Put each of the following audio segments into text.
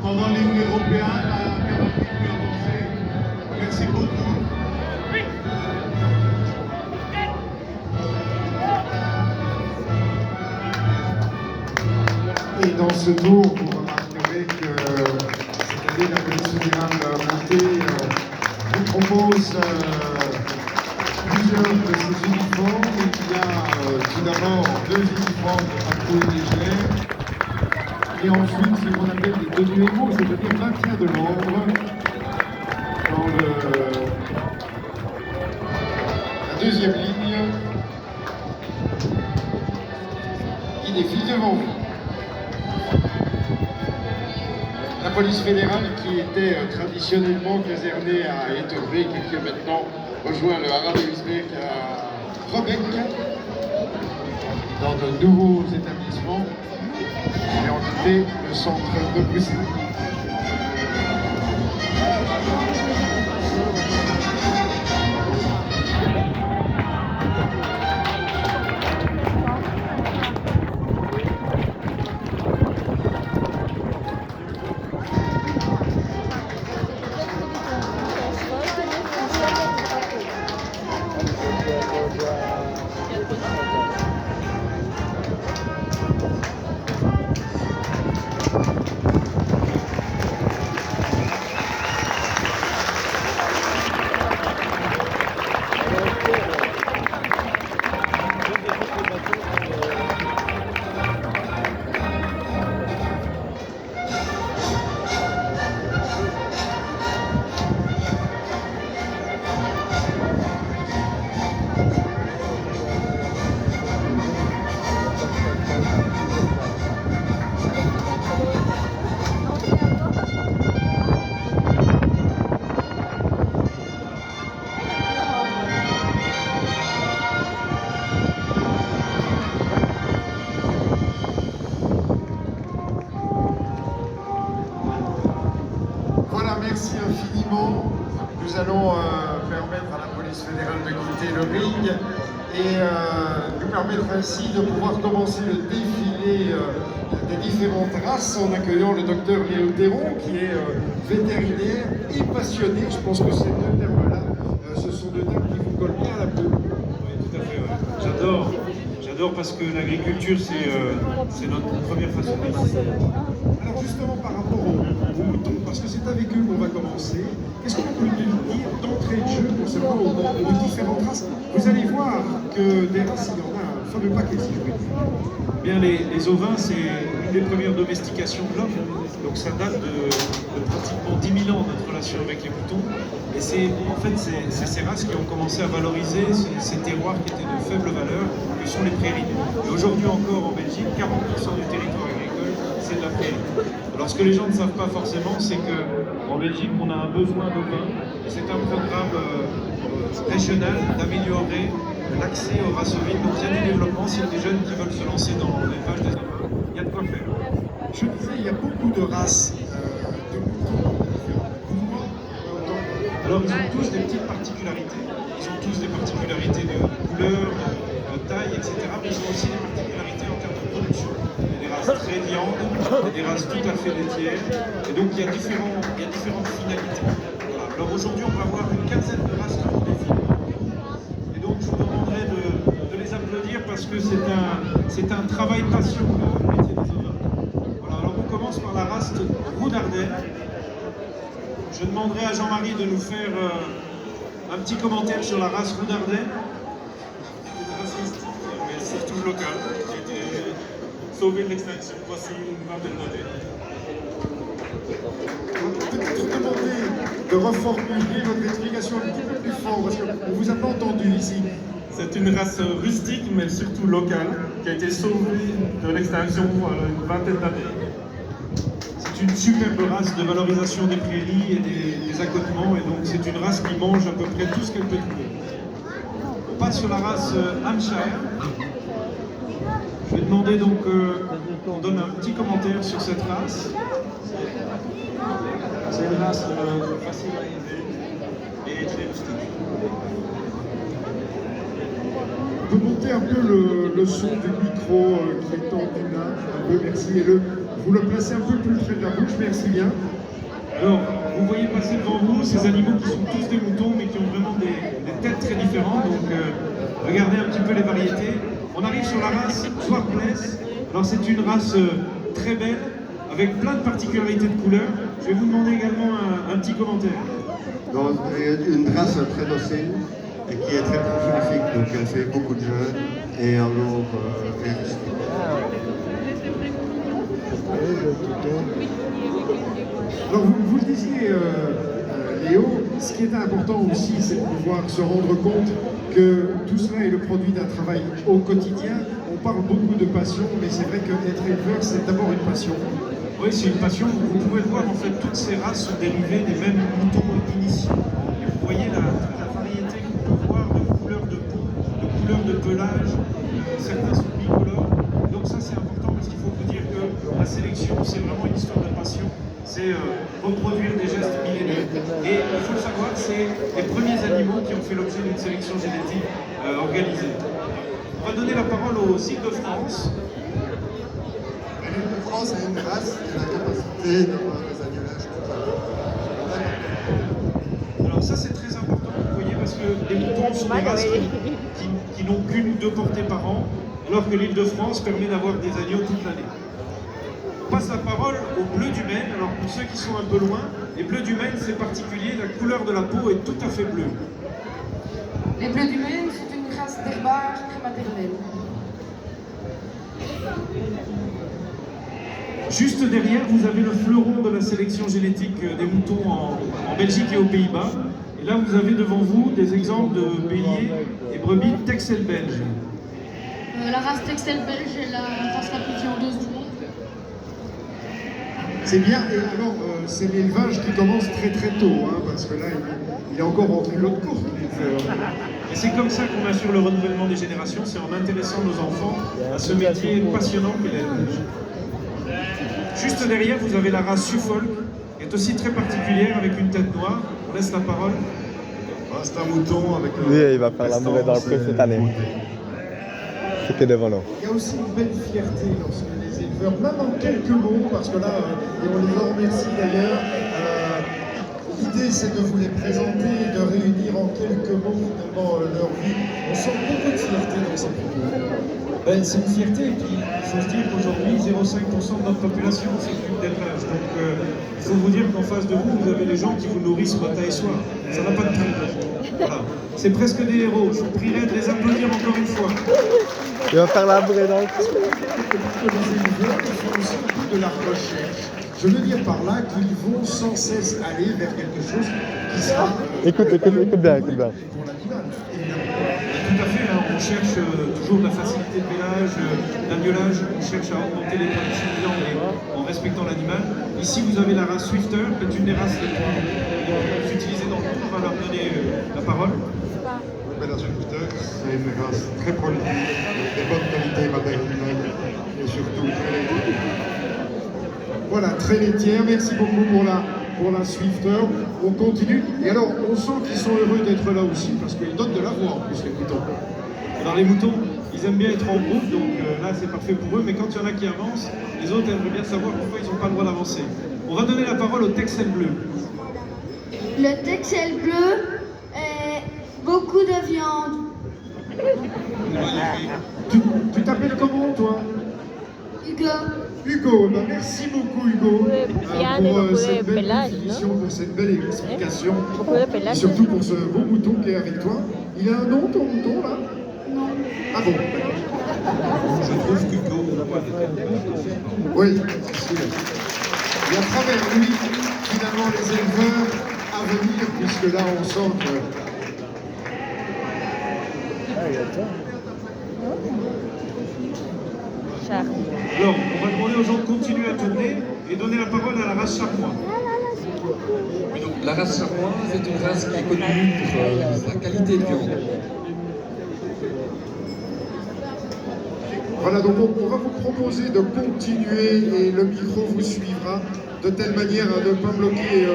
pendant l'hymne européen, la cavalerie peut avancer. Merci beaucoup. Et dans ce tour, vous remarquerez que cette année, la police fédérale montée vous propose plusieurs de ces uniformes. Il y a tout d'abord 2 uniformes de patrouille légère et ensuite ce qu'on appelle des tenues héros, c'est-à-dire maintien de l'ordre dans la deuxième ligne qui défile devant vous. La police fédérale, qui était traditionnellement casernée à Etterbeek et qui a maintenant rejoint le Haras de Heemskerk à Robek, dans de nouveaux établissements, et ont quitté le centre de Bruxelles. Merci infiniment. Nous allons permettre à la police fédérale de quitter le ring et nous permettre ainsi de pouvoir commencer le défilé des différentes races en accueillant le docteur Léo Théron qui est vétérinaire et passionné. Je pense que ces 2 termes-là, ce sont 2 termes qui vous collent bien à la peau. Oui, tout à fait. Ouais. J'adore parce que l'agriculture, c'est notre première façon de vivre. Alors justement par rapport aux moutons, parce que c'est avec eux qu'on va commencer, qu'est-ce qu'on peut dire d'entrée de jeu concernant aux différentes races? Vous allez voir que des races, il y en a un fameux paquet, si je puis dire. Bien, les ovins, c'est une des premières domestications de l'homme, donc ça date de pratiquement 10 000 ans notre relation avec les moutons. Et c'est ces races qui ont commencé à valoriser ces terroirs qui étaient de faible valeur, que sont les prairies. Et aujourd'hui encore en Belgique, 40% du territoire agricole, c'est de la prairie. Alors ce que les gens ne savent pas forcément, c'est qu'en Belgique, on a un besoin d'ovins, et c'est un programme régional d'améliorer l'accès aux races ovines. Donc il y a du développement, s'il y a des jeunes qui veulent se lancer dans l'élevage des ovins, il y a de quoi faire. Je disais, il y a beaucoup de races de moutons. Alors ils ont tous des petites particularités. Ils ont tous des particularités de couleur, de taille, etc. Mais ils ont aussi des particularités en termes de production. Il y a des races très viandes, il y a des races tout à fait laitières. Et donc il y a différentes finalités. Voilà. Alors aujourd'hui on va voir une quinzaine de races qui vont défiler. Et donc je vous demanderai de les applaudir parce que c'est un travail passion, le métier des ovins. Voilà. Alors on commence par la race Roux d'Ardenne. Je demanderai à Jean-Marie de nous faire un petit commentaire sur la race Roux d'Ardenne. Une race mystique, mais surtout locale, qui a été sauvée de l'extinction voici une vingtaine d'années. Je vais vous demander de reformuler votre explication un petit peu plus fort, parce qu'on ne vous a pas entendu ici. C'est une race rustique, mais surtout locale, qui a été sauvée de l'extinction voilà, une vingtaine d'années. C'est une superbe race de valorisation des prairies et des accotements, et donc c'est une race qui mange à peu près tout ce qu'elle peut trouver. On passe sur la race Hampshire. Je vais demander donc qu'on donne un petit commentaire sur cette race. C'est une race facile à élever et très rustique. On peut monter un peu le son du micro qui est tendu là, un peu, merci. Et vous le placez un peu plus près de la bouche, merci bien. Alors, vous voyez passer devant vous ces animaux qui sont tous des moutons, mais qui ont vraiment des têtes très différentes. Donc, regardez un petit peu les variétés. On arrive sur la race Swartness. Alors, c'est une race très belle, avec plein de particularités de couleurs. Je vais vous demander également un petit commentaire. Donc, une race très docile et qui est très prolifique, donc elle fait beaucoup de jeunes et alors est rustique. Alors vous le disiez, Léo, ce qui est important aussi, c'est de pouvoir se rendre compte que tout cela est le produit d'un travail au quotidien. On parle beaucoup de passion, mais c'est vrai qu'être éleveur, c'est d'abord une passion. Oui, c'est une passion. Vous pouvez le voir, en fait, toutes ces races sont dérivées des mêmes moutons initiaux. Et vous voyez la variété qu'on peut voir de couleurs de peau, de couleurs de pelage. Certains sont bicolores. Donc ça, c'est important parce qu'il faut vous dire que la sélection, c'est vraiment une histoire de passion. C'est reproduire des gestes millénaires. Et il faut le savoir, c'est les premiers animaux qui ont fait l'objet d'une sélection génétique organisée. On va donner la parole aux îles de France. L'île de France a une race qui a la capacité d'avoir des agnelages totaux. Alors ça c'est très important, vous voyez, parce que les moutons sont des races qui n'ont qu'une ou deux portées par an, alors que l'île de France permet d'avoir des agneaux toute l'année. On passe la parole aux bleus du Maine. Alors pour ceux qui sont un peu loin, les bleus du Maine c'est particulier, la couleur de la peau est tout à fait bleue. Les bleus du Maine, c'est une race d'herbage prématernelle. Juste derrière, vous avez le fleuron de la sélection génétique des moutons en Belgique et aux Pays-Bas. Et là, vous avez devant vous des exemples de béliers et brebis Texel belge. La race Texel belge est la race la plus viandeuse du monde. C'est bien, et alors c'est l'élevage qui commence très très tôt, hein, parce que là, il est encore rentré de l'autre course, l'éleveur. Et c'est comme ça qu'on assure le renouvellement des générations, c'est en intéressant nos enfants à ce métier passionnant qu'est l'élevage. Juste derrière, vous avez la race Suffolk, qui est aussi très particulière, avec une tête noire. On laisse la parole. C'est un mouton avec un... Lui, il va faire l'amour dans le pré cette année. C'est que devant nous. Il y a aussi une belle fierté lorsque les éleveurs, même en quelques mots, parce que là, et on les en remercie d'ailleurs, l'idée c'est de vous les présenter et de réunir en quelques mots finalement leur vie. On sent beaucoup de fierté dans ces propos. Ben, c'est une fierté, et puis il faut se dire qu'aujourd'hui, 0,5% de notre population s'occupe d'élevage. Donc il faut vous dire qu'en face de vous, vous avez les gens qui vous nourrissent matin et soir. Ça n'a pas de prix. Voilà. C'est presque des héros. Je vous prierai de les applaudir encore une fois. Il va faire la brée dans le Les éleveurs font aussi beaucoup de la recherche. Je veux dire par là qu'ils vont sans cesse aller vers quelque chose qui sera... Écoute bien, écoute bien. pour l'animal, évidemment. Tout à fait, hein, on cherche toujours de la facilité de vélage, l'agnelage, on cherche à augmenter les conditions de viande en respectant l'animal. Ici, vous avez la race Swifter, qui est une des races les plus utilisées dans le monde. On va leur donner la parole. La Swifter, c'est une race très prolifique, de bonne qualité maternelle et surtout très laitière. Voilà, très laitière. Merci beaucoup pour la Swifter. On continue. Et alors, on sent qu'ils sont heureux d'être là aussi, parce qu'ils donnent de la voix en plus, les moutons. Alors les moutons, ils aiment bien être en groupe, donc là c'est parfait pour eux, mais quand il y en a qui avancent, les autres aimeraient bien savoir pourquoi ils n'ont pas le droit d'avancer. On va donner la parole au Texel bleu. Le Texel bleu est beaucoup de viande. Tu t'appelles comment, toi? Hugo. Hugo, ben merci beaucoup Hugo pour cette belle pelage, définition, pour cette belle explication, Beaucoup de pelage. et surtout pour ce beau mouton qui est avec toi. Il a un nom ton mouton là? Non. Ah bon? Je trouve qu'Hugo... Oui, c'est sûr. Et à travers lui, finalement, les éleveurs à venir, puisque là on sent que... Alors, on va demander aux gens de continuer à tourner et donner la parole à la race Charmois. Oui, donc, la race charmoise est une race qui est connue pour sa qualité de viande. Voilà, donc on va vous proposer de continuer et le micro vous suivra de telle manière à ne pas bloquer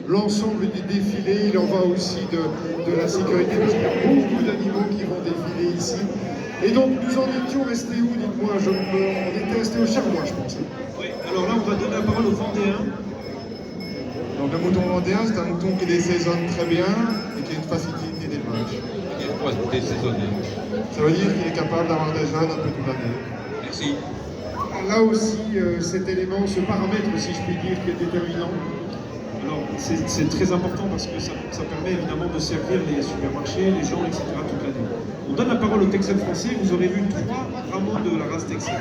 l'ensemble du défilé. Il en va aussi de la sécurité, parce qu'il y a beaucoup d'animaux qui vont défiler ici. Et donc nous en étions restés où, dites-moi? On était restés au Charmois, je pense. Oui, Alors là, on va donner la parole aux Vendéens. Donc le mouton vendéen, c'est un mouton qui désaisonne très bien et qui a une facilité d'élevage. Il y a quoi désaisonné? Ça veut dire qu'il est capable d'avoir des jeunes un peu toute l'année. Merci. Là aussi, cet élément, ce paramètre, si je puis dire, qui est déterminant. Alors, c'est très important parce que ça permet évidemment de servir les supermarchés, les gens, etc. toute l'année. On donne la parole au Texel français. Vous aurez vu 3 rameaux de la race Texel.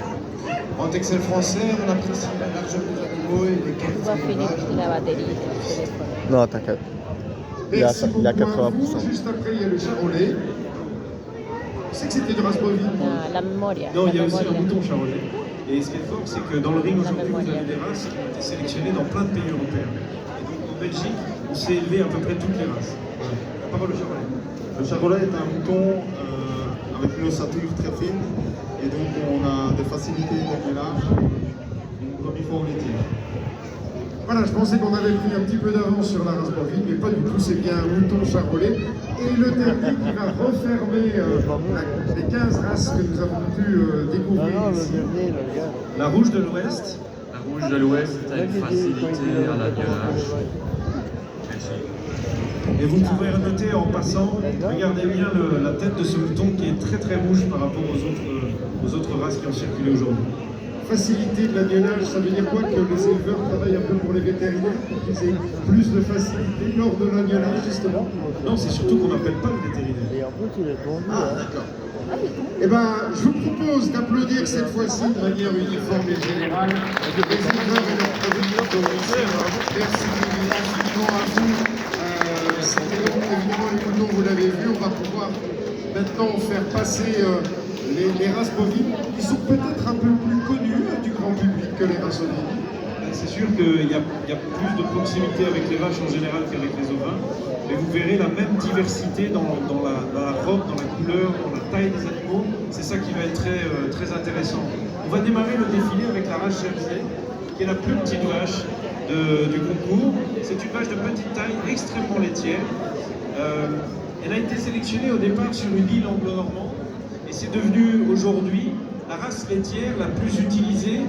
En Texel français, on apprécie la largeur des animaux et les qualités d'élevage. Non, t'inquiète. Il y a Merci beaucoup à 80%. vous. Juste après, il y a le charolais. Je sais que c'était une race bovine. La memoria. Non, la il y a aussi memoria. un mouton charolais. Et ce qui est fort, c'est que dans le ring aujourd'hui, vous avez des races qui ont été sélectionnées dans plein de pays européens. Et donc en Belgique, on s'est élevé à peu près toutes les races. La parole au charolais. Le charolais est un mouton avec une ossature très fine et donc on a des facilités de ménage, une brebis fort laitière. Voilà, je pensais qu'on avait pris un petit peu d'avance sur la race bovine, mais pas du tout, c'est bien un mouton charolais. Et le dernier qui va refermer les 15 races que nous avons pu découvrir ici. La rouge de l'Ouest. La rouge de l'Ouest a une facilité à l'avionnage. Merci. Et vous pouvez noter en passant, regardez bien la tête de ce mouton qui est très très rouge par rapport aux autres races qui ont circulé aujourd'hui. Facilité de l'avionnage, ça veut dire quoi? Que les éleveurs travaillent un peu pour les vétérinaires pour qu'ils aient plus de facilité lors de l'avionnage, justement? Non, c'est surtout qu'on n'appelle pas le vétérinaire. Ah, d'accord. Eh bien, je vous propose d'applaudir cette fois-ci de manière uniforme et générale les éleveurs et leurs producteurs. Merci infiniment à vous. C'était donc évidemment les moutons, vous l'avez vu. On va pouvoir maintenant faire passer les races bovines qui sont peut-être un peu plus connues du grand public que les races ovines. C'est sûr qu'il y a plus de proximité avec les vaches en général qu'avec les ovins, mais vous verrez la même diversité dans la robe, dans la couleur, dans la taille des animaux. C'est ça qui va être très intéressant. On va démarrer le défilé avec la race Jersey, qui est la plus petite vache du concours. C'est une vache de petite taille, extrêmement laitière. Elle a été sélectionnée au départ sur une île anglo-normande, et c'est devenu aujourd'hui la race laitière la plus utilisée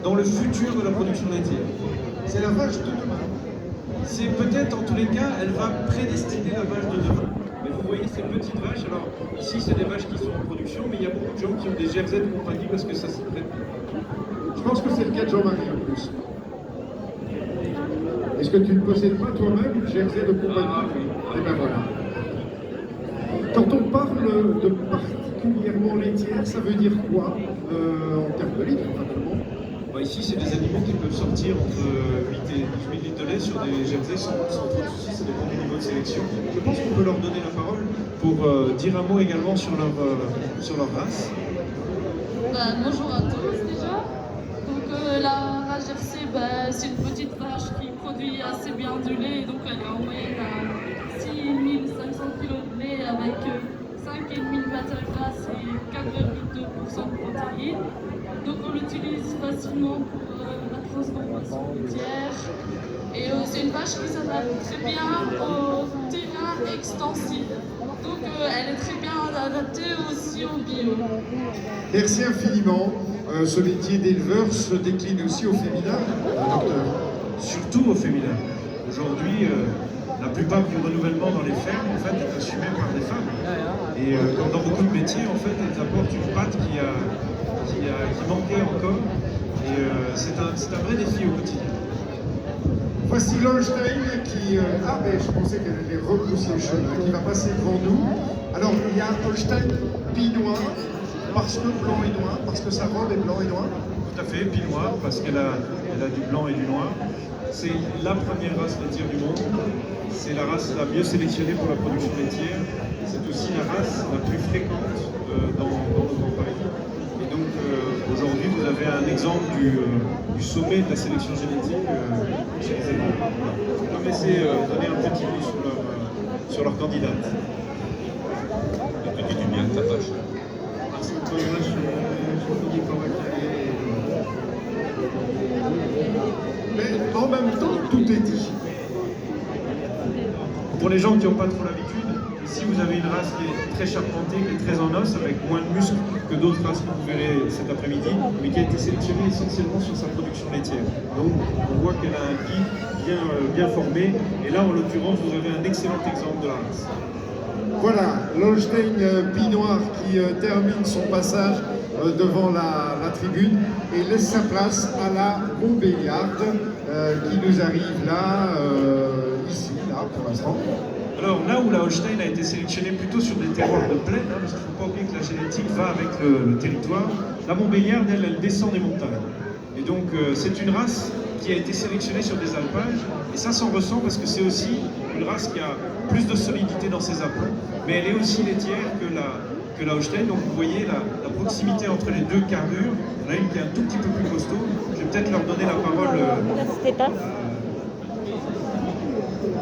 dans le futur de la production laitière. C'est la vache de demain. C'est peut-être, en tous les cas, elle va prédestiner la vache de demain. Mais vous voyez ces petites vaches, alors ici c'est des vaches qui sont en production, mais il y a beaucoup de gens qui ont des Jersey de compagnie parce que ça s'y prête bien. Je pense que c'est le cas de Jean-Marie en plus. Est-ce que tu ne possèdes pas toi-même une Jersey de compagnie? Ah oui. Eh bien voilà. Quand on parle de particulièrement laitière, ça veut dire quoi en termes de litres, simplement? Bah, ici, c'est des animaux qui peuvent sortir entre 8 et 18 litres de lait sur des Jersey sans trop de soucis, ça dépend du niveau de sélection. Je pense qu'on peut leur donner la parole pour dire un mot également sur leur race. Bonjour à tous déjà. Donc la race Jersey, c'est une petite vache qui produit assez bien du lait, donc elle est en moyenne à 6500 kg de lait avec 5,5 de matière grasse et 4,2% de protéines. Donc on l'utilise facilement pour la transformation laitière. Et c'est une vache qui s'adapte très bien au terrain extensif. Donc elle est très bien adaptée aussi au bio. Merci infiniment. Ce métier d'éleveur se décline aussi au féminin, docteur. Surtout au féminin. Aujourd'hui, la plupart du renouvellement dans les fermes en fait, est assumé par des femmes. Et comme dans beaucoup de métiers, en fait, elles apportent une patte qui manquait encore. Et c'est un vrai défi au quotidien. Voici l'Holstein qui... je pensais qu'elle allait repousser le chemin, qui va passer devant nous. Alors, il y a Holstein Pinois, parce que blanc et noir, parce que sa robe est blanc et noir. Tout à fait, Pinois, parce qu'elle a du blanc et du noir. C'est la première race laitière du monde. C'est la race la mieux sélectionnée pour la production laitière. C'est aussi la race la plus fréquente dans nos campagnes. Et donc aujourd'hui, vous avez un exemple du sommet de la sélection génétique chez les éleveurs. Je vais laisser donner un petit mot sur leur candidate. Tu dis du bien de ta vache. Mais en même temps, tout est dit. Pour les gens qui n'ont pas trop l'habitude, Ici, vous avez une race qui est très charpentée, qui est très en os, avec moins de muscles que d'autres races que vous verrez cet après-midi, mais qui a été sélectionnée essentiellement sur sa production laitière. Donc, on voit qu'elle a un guide bien formé, et là, en l'occurrence, vous avez un excellent exemple de la race. Voilà, l'Holstein Pie Noir qui termine son passage devant la tribune et laisse sa place à la Montbéliarde qui nous arrive là, ici, là, pour l'instant. Alors là où la Holstein a été sélectionnée plutôt sur des terroirs de plaine, parce qu'il ne faut pas oublier que la génétique va avec le territoire, la Montbéliarde, elle descend des montagnes. Et donc c'est une race qui a été sélectionnée sur des alpages, et ça s'en ressent parce que c'est aussi une race qui a plus de solidité dans ses appuis, mais elle est aussi laitière que la Holstein, donc vous voyez la proximité entre les deux carrures. Il y en a une qui est un tout petit peu plus costaud, je vais peut-être leur donner la parole.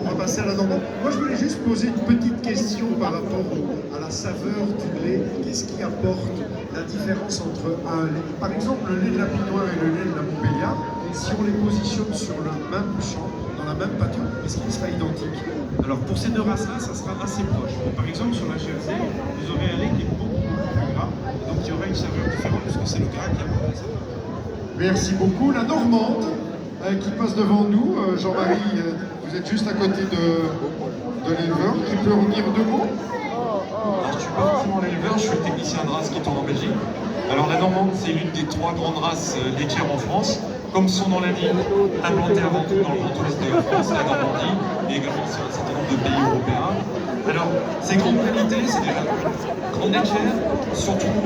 On va passer à la normande. Moi, je voulais juste poser une petite question par rapport à la saveur du lait. Qu'est-ce qui apporte la différence entre un lait, par exemple, le lait de la Pie Noire et le lait de la Montbéliarde, si on les positionne sur le même champ, dans la même pâture, est-ce qu'il sera identique? Alors pour ces deux races-là, ça sera assez proche. Par exemple, sur la Jersey, vous aurez un lait qui est beaucoup plus gras, donc il y aura une saveur différente puisque c'est le gras qui apporte la saveur. Merci beaucoup. La normande qui passe devant nous, Jean-Marie, vous êtes juste à côté de l'éleveur, qui peut en dire deux mots? Alors, je ne suis pas forcément l'éleveur, je suis le technicien de race qui tourne en Belgique. Alors la normande, c'est l'une des 3 grandes races laitières en France. Comme son nom l'indique, implantée avant tout dans le grand ouest de la France, la Normandie, et également sur un certain nombre de pays européens. Alors, ses grandes qualités, c'est déjà une grande laitière, surtout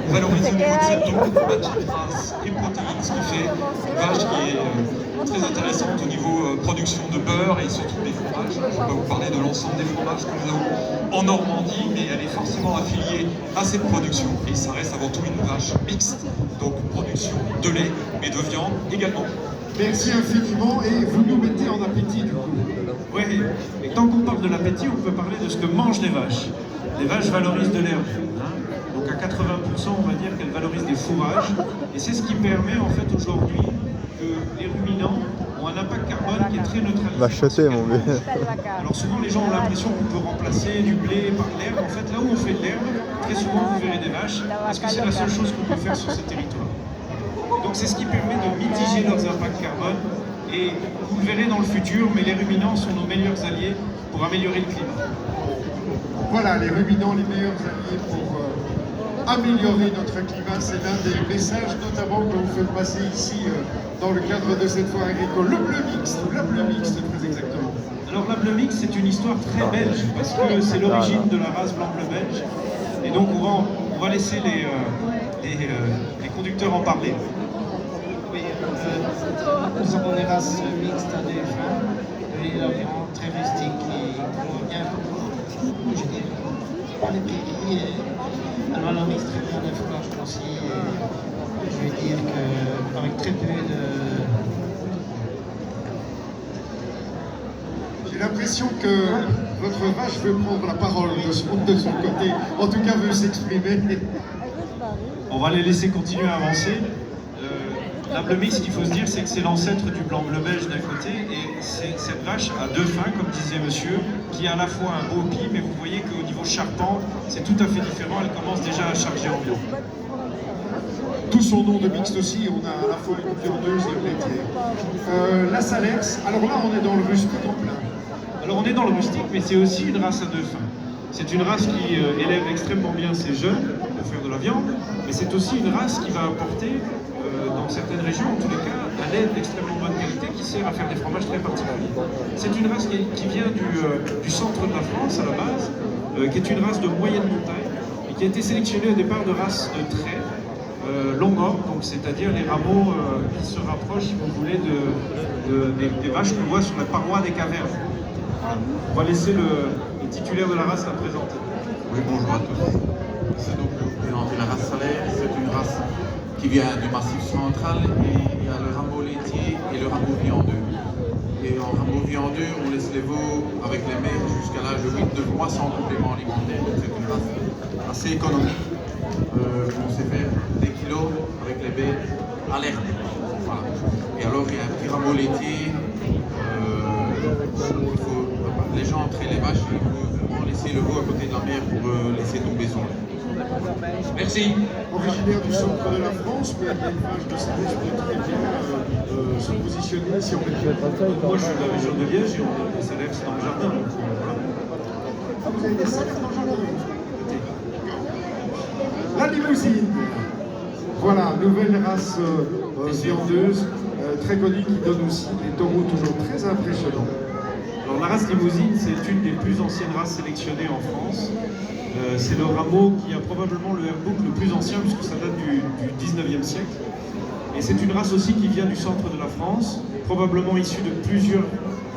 valoriser au niveau de cette double matière grasse et protéines, ce qui fait une vache qui est très intéressante au niveau production de beurre et surtout des fromages. Je vais vous parler de l'ensemble des fromages que nous avons en Normandie, mais elle est forcément affiliée à cette production et ça reste avant tout une vache mixte, donc production de lait et de viande également. Merci infiniment et vous nous mettez en appétit du coup. Oui, et tant qu'on parle de l'appétit, on peut parler de ce que mangent les vaches. Les vaches valorisent de l'herbe. Donc à 80%, on va dire qu'elles valorisent des fourrages. Et c'est ce qui permet en fait aujourd'hui que les ruminants ont un impact carbone qui est très neutralisé. Va chuter, mon vieux. Alors souvent les gens ont l'impression qu'on peut remplacer du blé par l'herbe. En fait, là où on fait de l'herbe, très souvent vous verrez des vaches, parce que c'est la seule chose qu'on peut faire sur ces territoires. Donc c'est ce qui permet de mitiger leurs impacts carbone. Et vous le verrez dans le futur, mais les ruminants sont nos meilleurs alliés pour améliorer le climat. Voilà, les ruminants, les meilleurs alliés pour améliorer notre climat. C'est l'un des messages notamment que vous faites passer ici dans le cadre de cette foire agricole. Le bleu mixte, très exactement. Alors la bleu mixte, c'est une histoire très belge, parce que c'est l'origine de la race blanc-bleu belge. Et donc on va laisser les conducteurs en parler. Oui, nous avons des races mixtes à des fins, et la viande très rustique qui convient beaucoup, je dirais, pour les prairies. Alors la mixte très bien, des fromages aussi, et je vais dire qu'avec très peu de... J'ai l'impression que votre vache veut prendre la parole de son côté, en tout cas veut s'exprimer. On va les laisser continuer à avancer. La bleu mixte, ce qu'il faut se dire, c'est que c'est l'ancêtre du blanc-bleu belge d'un côté, et cette vache a deux fins, comme disait monsieur, qui a à la fois un beau pied, mais vous voyez qu'au niveau charpent, c'est tout à fait différent, elle commence déjà à charger en viande. Tout son nom de mixte aussi, on a à la fois une viandeuse et une laitière. La Salers, alors là on est dans le rustique en plein. Alors on est dans le rustique, mais c'est aussi une race à deux fins. C'est une race qui élève extrêmement bien ses jeunes pour faire de la viande, mais c'est aussi une race qui va apporter, dans certaines régions en tous les cas, un lait d'extrêmement bonne qualité qui sert à faire des fromages très particuliers. C'est une race qui vient du centre de la France à la base, qui est une race de moyenne montagne, et qui a été sélectionnée au départ de races de trait, longueur, donc c'est-à-dire les rameaux qui se rapprochent, si vous voulez, des vaches qu'on voit sur la paroi des cavernes. On va laisser le titulaire de la race la présenter. Oui, bonjour à tous. C'est donc pour présenter la race Salers. C'est une race qui vient du Massif central et il y a le rameau laitier et le rameau viandeux. Et en rameau viandeux, on laisse les veaux avec les mères jusqu'à l'âge de 8-9 mois sans complément alimentaire. C'est une race assez économique. On sait faire des kilos avec les baies à l'herbe. Voilà. Et alors, il y a un petit rameau laitier. Les gens entraient les vaches, il faut vraiment les laisser le veau à côté de la mer pour laisser tomber son lait. Merci. Originaire du centre de la France, mais l'élevage de Salers peut très bien se positionner si on veut. Moi, je suis de la région de Liège et on a des Salers dans le jardin. Donc, voilà. Vous avez des Salers dans le jardin. La limousine. Voilà, nouvelle race viandeuse, très connue, qui donne aussi des taureaux toujours très impressionnants. Alors la race limousine, c'est une des plus anciennes races sélectionnées en France. C'est le rameau qui a probablement le airbook le plus ancien puisque ça date du 19e siècle. Et c'est une race aussi qui vient du centre de la France, probablement issue de plusieurs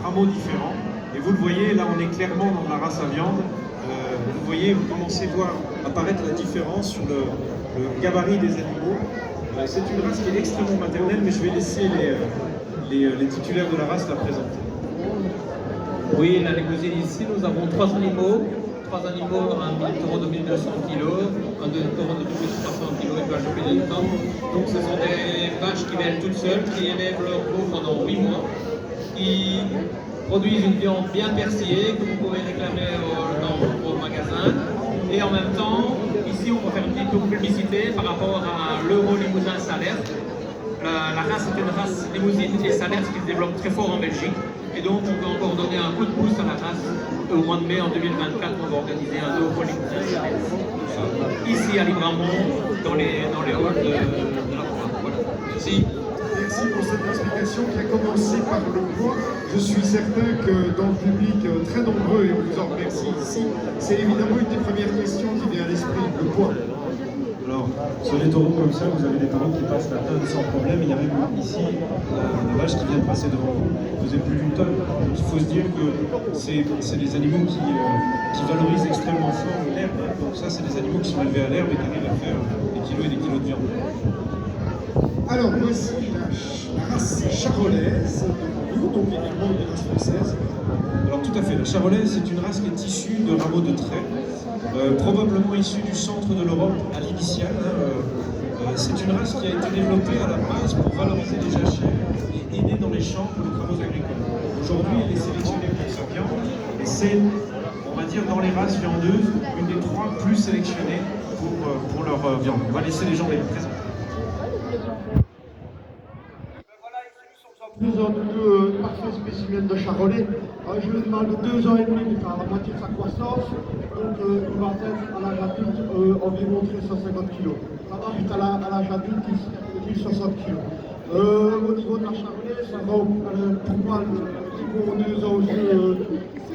rameaux différents. Et vous le voyez, là on est clairement dans la race à viande. Vous voyez, vous commencez à voir apparaître la différence sur le gabarit des animaux. C'est une race qui est extrêmement maternelle, mais je vais laisser les titulaires de la race la présenter. Oui, la limousine ici, nous avons trois animaux, un taureau de 1200 kg, un taureau de 2300 kg et une vache de plus de temps. Donc ce sont des vaches qui viennent toutes seules, qui élèvent leur veau pendant 8 mois, qui produisent une viande bien persillée que vous pouvez réclamer dans vos magasins. Et en même temps, ici on va faire une petite publicité par rapport à l'Euro Limousin Salers. La race est une race limousine et Salers qui se développe très fort en Belgique. Et donc on peut encore donner un coup de pouce à la race. Au mois de mai en 2024, on va organiser un Euro Limousin Salers. Ici à Libramont, dans les halls de la province. Voilà. Merci. Merci pour cette explication qui a commencé par le poids. Je suis certain que dans le public, très nombreux, et on vous en remercie ici, c'est évidemment une des premières questions qui vient à l'esprit, le poids. Alors, sur les taureaux comme ça, vous avez des taureaux qui passent la tonne sans problème. Il y a même ici la vache qui vient de passer devant vous, qui faisait plus d'une tonne. Donc il faut se dire que c'est des animaux qui valorisent extrêmement fort l'herbe. Donc ça, c'est des animaux qui sont élevés à l'herbe et qui arrivent à faire des kilos et des kilos de viande. Alors voici la race charolaise, donc également une race française. Alors tout à fait, la charolaise c'est une race qui est issue de rameaux de trait, probablement issue du centre de l'Europe à l'initiale. C'est une race qui a été développée à la base pour valoriser les jachères et aider dans les champs pour les travaux agricoles. Aujourd'hui elle est sélectionnée pour sa viande et c'est, on va dire, dans les races viandeuses, une des trois plus sélectionnées pour leur viande. On va laisser les gens les présenter. Nous avons deux parfaits spécimens de charolais. J'ai un mâle de 2 ans et demi qui fait la moitié de sa croissance. Donc il va être à l'âge adulte environ 150 kg. La vache est à l'âge adulte de 1060 kg. Au niveau de la charolais, ça va pour moi pour deux enjeux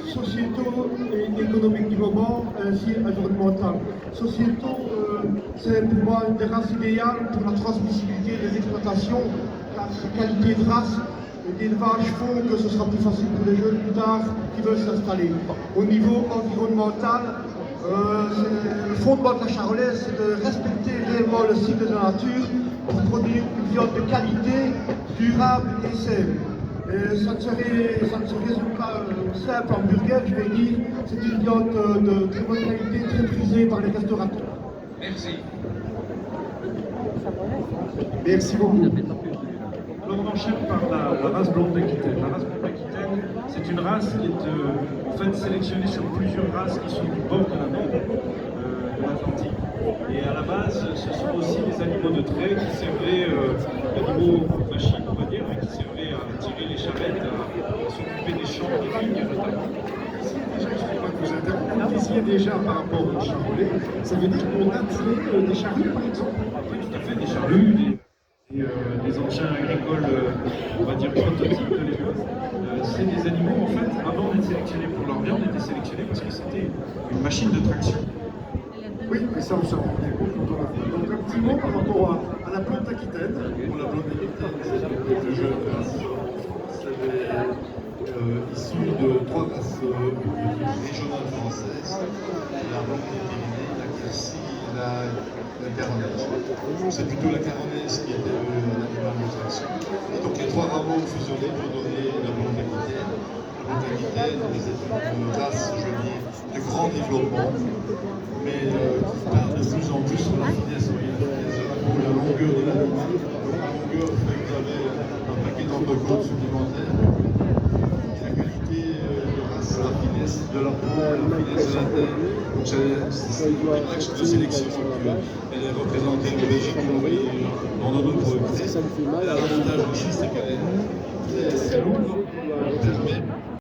sociétaux et économiques du moment, ainsi environnemental. Sociétaux, c'est pour moi une des races idéales pour la transmissibilité des exploitations. La qualité de race d'élevage font que ce sera plus facile pour les jeunes plus tard qui veulent s'installer. Au niveau environnemental, le fondement de la charolaise, c'est de respecter réellement le cycle de la nature pour produire une viande de qualité, durable et saine. Ça ne se résume pas simple en burger, je vais dire, c'est une viande de très bonne qualité, très prisée par les restaurateurs. Merci. Merci beaucoup. Alors on enchaîne par la race blonde d'Aquitaine. La race blonde d'Aquitaine, c'est une race qui est en fait sélectionnée sur plusieurs races qui sont du bord de la mer, de l'Atlantique. Et à la base, ce sont aussi des animaux de trait qui servaient, animaux machines, on va dire, qui servaient à tirer les charrettes, à s'occuper des champs, des vignes notamment. Vous disiez déjà par rapport aux charolais, ça veut dire qu'on a des charrues par exemple? Oui, tout à fait, des charrues, des engins agricoles, on va dire prototypes de l'époque. C'est des animaux, en fait, avant d'être sélectionnés pour leur viande, étaient sélectionnés parce que c'était une machine de traction. Oui, mais ça on s'en rend bien compte quand on a fait. Donc un petit mot par rapport à la plante aquitaine. Pour la plante aquitaine, c'est une jeune race issue de 3 races régionales françaises, la blanche des Pyrénées, la Quercy et la Caronnaise. C'est plutôt la Caronnaise qui était l'animal de traction. Et donc les 3 rameaux fusionnés pour donner la blonde aquitaine. La blonde aquitaine, c'est une race, je veux dire, de grand développement, mais qui parle de plus en plus sur la finesse pour la longueur de l'animal. Donc la longueur fait que vous avez un paquet d'entrecôtes supplémentaires. Et la qualité de race, la finesse, de leur peau, leur finesse de la tête. Donc c'est une match de sélection. Elle est représentée en Belgique, dans nos deux pour elle a l'avantage aussi, c'est qu'elle est très lourde.